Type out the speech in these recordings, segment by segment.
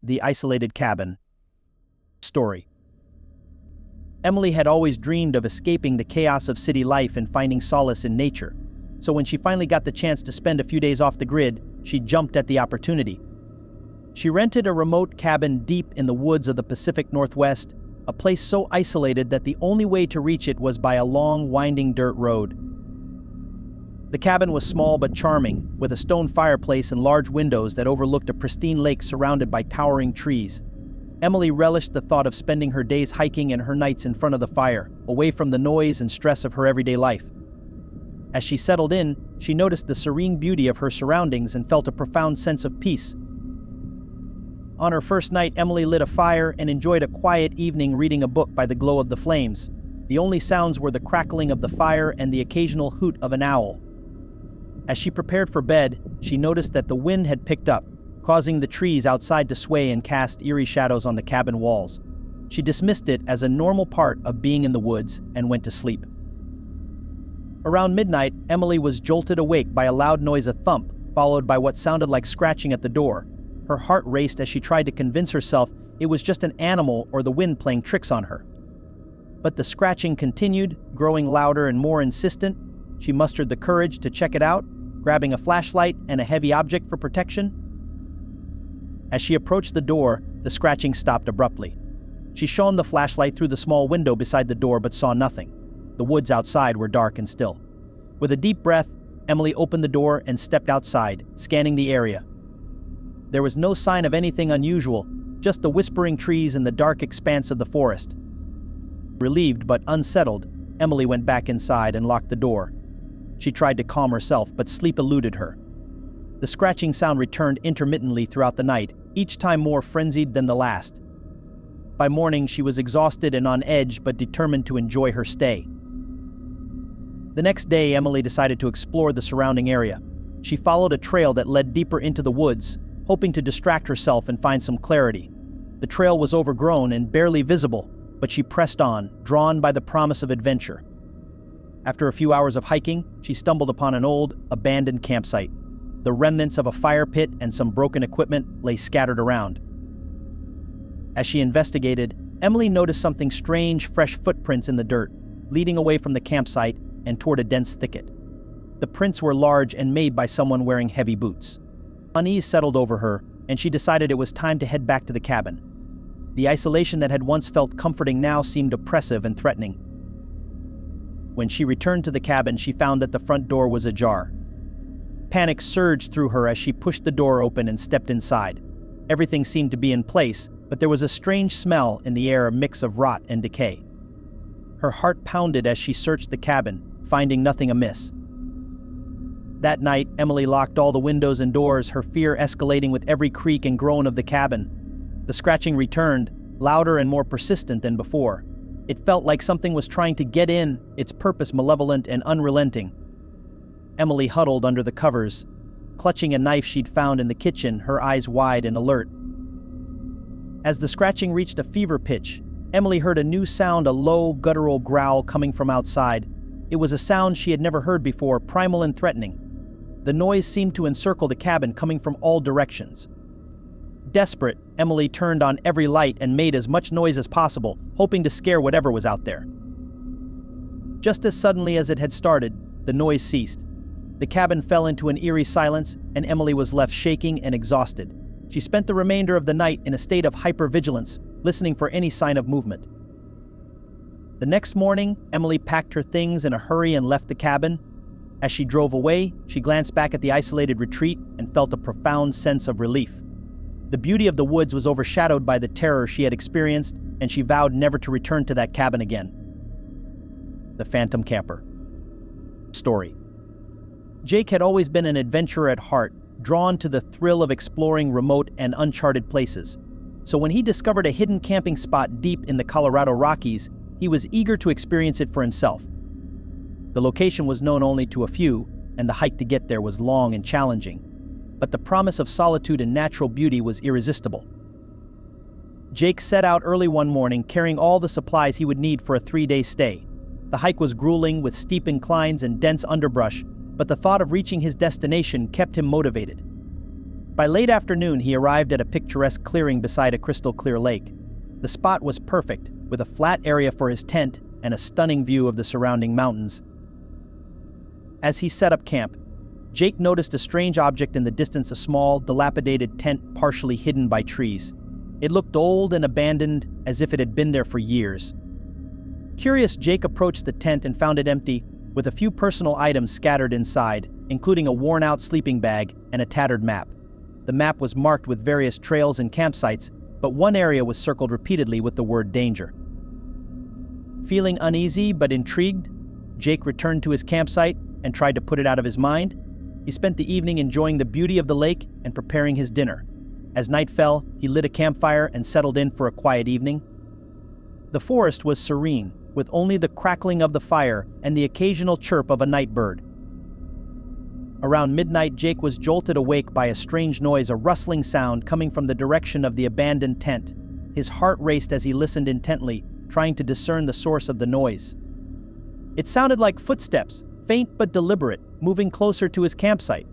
The Isolated Cabin. Story. Emily had always dreamed of escaping the chaos of city life and finding solace in nature. So when she finally got the chance to spend a few days off the grid, she jumped at the opportunity. She rented a remote cabin deep in the woods of the Pacific Northwest, a place so isolated that the only way to reach it was by a long, winding dirt road. The cabin was small but charming, with a stone fireplace and large windows that overlooked a pristine lake surrounded by towering trees. Emily relished the thought of spending her days hiking and her nights in front of the fire, away from the noise and stress of her everyday life. As she settled in, she noticed the serene beauty of her surroundings and felt a profound sense of peace. On her first night, Emily lit a fire and enjoyed a quiet evening reading a book by the glow of the flames. The only sounds were the crackling of the fire and the occasional hoot of an owl. As she prepared for bed, she noticed that the wind had picked up, causing the trees outside to sway and cast eerie shadows on the cabin walls. She dismissed it as a normal part of being in the woods and went to sleep. Around midnight, Emily was jolted awake by a loud noise, a thump, followed by what sounded like scratching at the door. Her heart raced as she tried to convince herself it was just an animal or the wind playing tricks on her. But the scratching continued, growing louder and more insistent. She mustered the courage to check it out, grabbing a flashlight and a heavy object for protection. As she approached the door, the scratching stopped abruptly. She shone the flashlight through the small window beside the door but saw nothing. The woods outside were dark and still. With a deep breath, Emily opened the door and stepped outside, scanning the area. There was no sign of anything unusual, just the whispering trees and the dark expanse of the forest. Relieved but unsettled, Emily went back inside and locked the door. She tried to calm herself, but sleep eluded her. The scratching sound returned intermittently throughout the night, each time more frenzied than the last. By morning, she was exhausted and on edge, but determined to enjoy her stay. The next day, Emily decided to explore the surrounding area. She followed a trail that led deeper into the woods, hoping to distract herself and find some clarity. The trail was overgrown and barely visible, but she pressed on, drawn by the promise of adventure. After a few hours of hiking, she stumbled upon an old, abandoned campsite. The remnants of a fire pit and some broken equipment lay scattered around. As she investigated, Emily noticed something strange, fresh footprints in the dirt, leading away from the campsite and toward a dense thicket. The prints were large and made by someone wearing heavy boots. Unease settled over her, and she decided it was time to head back to the cabin. The isolation that had once felt comforting now seemed oppressive and threatening. When she returned to the cabin, she found that the front door was ajar. Panic surged through her as she pushed the door open and stepped inside. Everything seemed to be in place, but there was a strange smell in the air, a mix of rot and decay. Her heart pounded as she searched the cabin, finding nothing amiss. That night, Emily locked all the windows and doors, her fear escalating with every creak and groan of the cabin. The scratching returned, louder and more persistent than before. It felt like something was trying to get in, its purpose malevolent and unrelenting. Emily huddled under the covers, clutching a knife she'd found in the kitchen, her eyes wide and alert. As the scratching reached a fever pitch, Emily heard a new sound, a low, guttural growl coming from outside. It was a sound she had never heard before, primal and threatening. The noise seemed to encircle the cabin, coming from all directions. Desperate, Emily turned on every light and made as much noise as possible, hoping to scare whatever was out there. Just as suddenly as it had started, the noise ceased. The cabin fell into an eerie silence, and Emily was left shaking and exhausted. She spent the remainder of the night in a state of hypervigilance, listening for any sign of movement. The next morning, Emily packed her things in a hurry and left the cabin. As she drove away, she glanced back at the isolated retreat and felt a profound sense of relief. The beauty of the woods was overshadowed by the terror she had experienced, and she vowed never to return to that cabin again. The Phantom Camper. Story. Jake had always been an adventurer at heart, drawn to the thrill of exploring remote and uncharted places. So when he discovered a hidden camping spot deep in the Colorado Rockies, he was eager to experience it for himself. The location was known only to a few, and the hike to get there was long and challenging. But the promise of solitude and natural beauty was irresistible. Jake set out early one morning, carrying all the supplies he would need for a 3-day stay. The hike was grueling, with steep inclines and dense underbrush, but the thought of reaching his destination kept him motivated. By late afternoon, he arrived at a picturesque clearing beside a crystal-clear lake. The spot was perfect, with a flat area for his tent and a stunning view of the surrounding mountains. As he set up camp, Jake noticed a strange object in the distance, a small, dilapidated tent partially hidden by trees. It looked old and abandoned, as if it had been there for years. Curious, Jake approached the tent and found it empty, with a few personal items scattered inside, including a worn-out sleeping bag and a tattered map. The map was marked with various trails and campsites, but one area was circled repeatedly with the word danger. Feeling uneasy but intrigued, Jake returned to his campsite and tried to put it out of his mind. He spent the evening enjoying the beauty of the lake and preparing his dinner. As night fell, he lit a campfire and settled in for a quiet evening. The forest was serene, with only the crackling of the fire and the occasional chirp of a night bird. Around midnight, Jake was jolted awake by a strange noise, a rustling sound coming from the direction of the abandoned tent. His heart raced as he listened intently, trying to discern the source of the noise. It sounded like footsteps, faint but deliberate, moving closer to his campsite.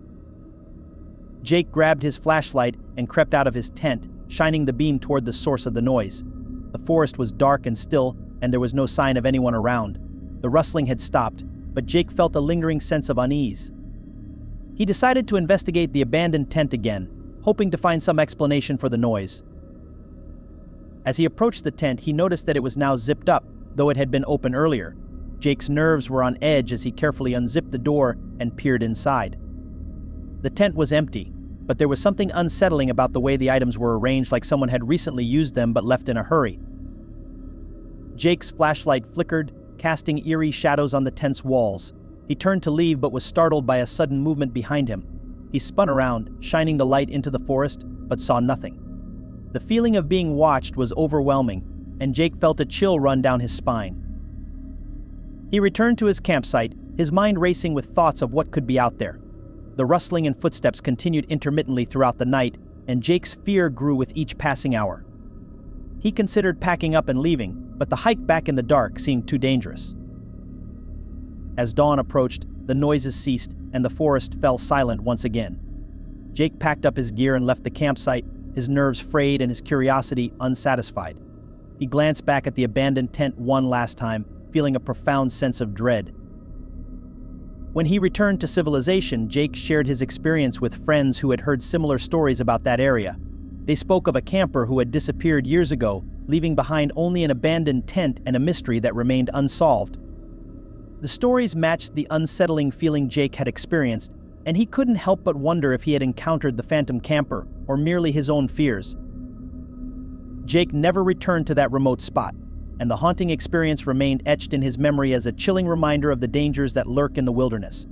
Jake grabbed his flashlight and crept out of his tent, shining the beam toward the source of the noise. The forest was dark and still, and there was no sign of anyone around. The rustling had stopped, but Jake felt a lingering sense of unease. He decided to investigate the abandoned tent again, hoping to find some explanation for the noise. As he approached the tent, he noticed that it was now zipped up, though it had been open earlier. Jake's nerves were on edge as he carefully unzipped the door and peered inside. The tent was empty, but there was something unsettling about the way the items were arranged, like someone had recently used them but left in a hurry. Jake's flashlight flickered, casting eerie shadows on the tent's walls. He turned to leave but was startled by a sudden movement behind him. He spun around, shining the light into the forest, but saw nothing. The feeling of being watched was overwhelming, and Jake felt a chill run down his spine. He returned to his campsite, his mind racing with thoughts of what could be out there. The rustling and footsteps continued intermittently throughout the night, and Jake's fear grew with each passing hour. He considered packing up and leaving, but the hike back in the dark seemed too dangerous. As dawn approached, the noises ceased, and the forest fell silent once again. Jake packed up his gear and left the campsite, his nerves frayed and his curiosity unsatisfied. He glanced back at the abandoned tent one last time, feeling a profound sense of dread. When he returned to civilization, Jake shared his experience with friends who had heard similar stories about that area. They spoke of a camper who had disappeared years ago, leaving behind only an abandoned tent and a mystery that remained unsolved. The stories matched the unsettling feeling Jake had experienced, and he couldn't help but wonder if he had encountered the phantom camper or merely his own fears. Jake never returned to that remote spot, and the haunting experience remained etched in his memory as a chilling reminder of the dangers that lurk in the wilderness.